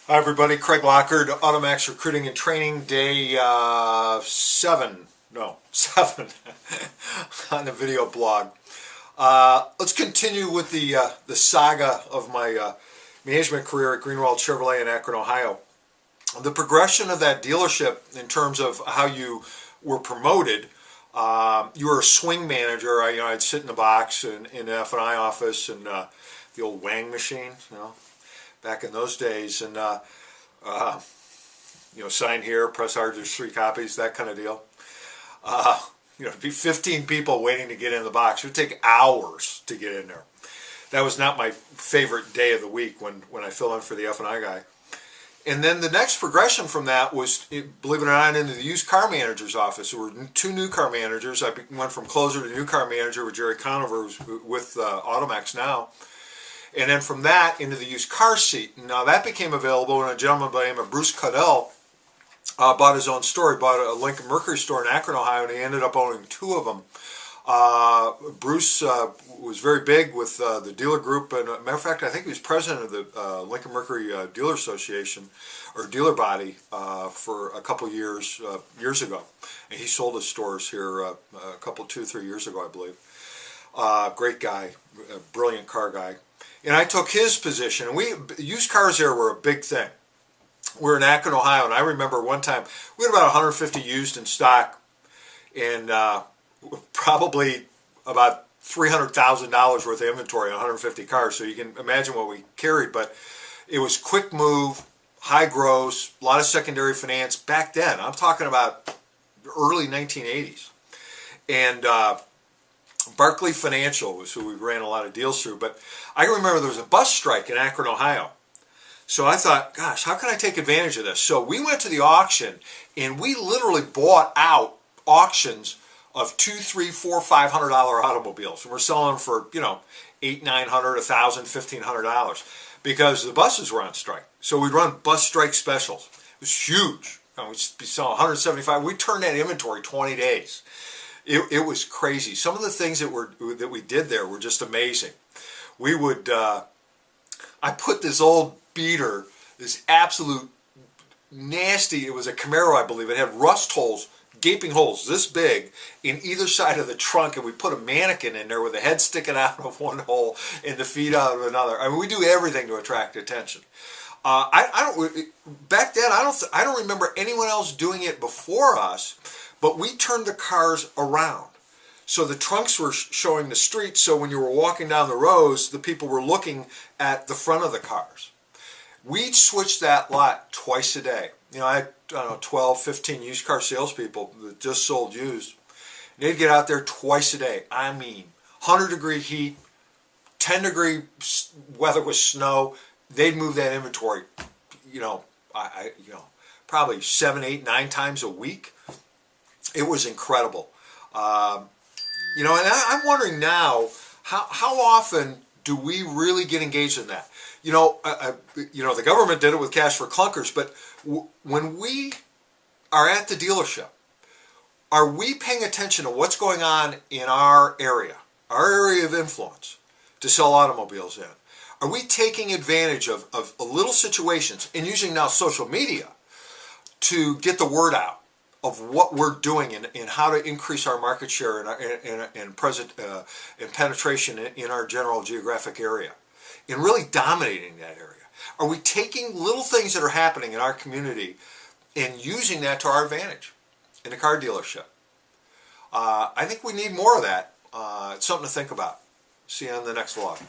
Hi everybody, Craig Lockard, Automax Recruiting and Training, day 7 on the video blog. Let's continue with the saga of my management career at Greenwald Chevrolet in Akron, Ohio. The progression of that dealership in terms of how you were promoted. You were a swing manager. I'd sit in the box in the F&I office and the old Wang machine, back in those days, and sign here, press hard, there's 3 copies, that kind of deal. It'd be 15 people waiting to get in the box. It would take hours to get in there. That was not my favorite day of the week when I fill in for the F&I guy. And then the next progression from that was, believe it or not, into the used car manager's office. There were 2 new car managers. I went from closer to new car manager with Jerry Conover, who's with Automax now. And then from that into the used car seat. Now that became available when a gentleman by the name of Bruce Caudell bought his own store. He bought a Lincoln Mercury store in Akron, Ohio, and he ended up owning 2 of them. Bruce was very big with the dealer group, and matter of fact, I think he was president of the Lincoln Mercury Dealer Association, or dealer body, for a couple years ago. And he sold his stores here 2-3 years ago, I believe. Great guy, brilliant car guy. And I took his position, and used cars there were a big thing. We're in Akron, Ohio, and I remember one time we had about 150 used in stock, and probably about $300,000 worth of inventory on 150 cars. So you can imagine what we carried, but it was quick move, high gross, a lot of secondary finance back then. I'm talking about the early 1980s, and Barclay Financial was who we ran a lot of deals through. But I can remember there was a bus strike in Akron, Ohio. So I thought, gosh, how can I take advantage of this? So we went to the auction, and we literally bought out auctions of $200, $300, $400, $500 automobiles. And we're selling them for, $800, $900, $1,000, $1,500 because the buses were on strike. So we'd run bus strike specials. It was huge. We'd be selling 175. We turned that inventory 20 days. It was crazy. Some of the things that we did there were just amazing. We would, I put this old beater, this absolute nasty, it was a Camaro, I believe. It had rust holes, gaping holes this big in either side of the trunk, and we put a mannequin in there with the head sticking out of one hole and the feet out of another. I mean, we do everything to attract attention. Back then, I don't remember anyone else doing it before us. But we turned the cars around. So the trunks were showing the street, so when you were walking down the rows, the people were looking at the front of the cars. We'd switch that lot twice a day. I had, 12, 15 used car salespeople that just sold used. They'd get out there twice a day. I mean, 100-degree heat, 10-degree weather with snow. They'd move that inventory, probably 7, 8, 9 times a week. It was incredible. And I'm wondering now, how often do we really get engaged in that? The government did it with cash for clunkers, but when we are at the dealership, are we paying attention to what's going on in our area of influence to sell automobiles in? Are we taking advantage of little situations and using now social media to get the word out of what we're doing and how to increase our market share and penetration in our general geographic area, and really dominating that area? Are we taking little things that are happening in our community and using that to our advantage in the car dealership? I think we need more of that. It's something to think about. See you on the next vlog.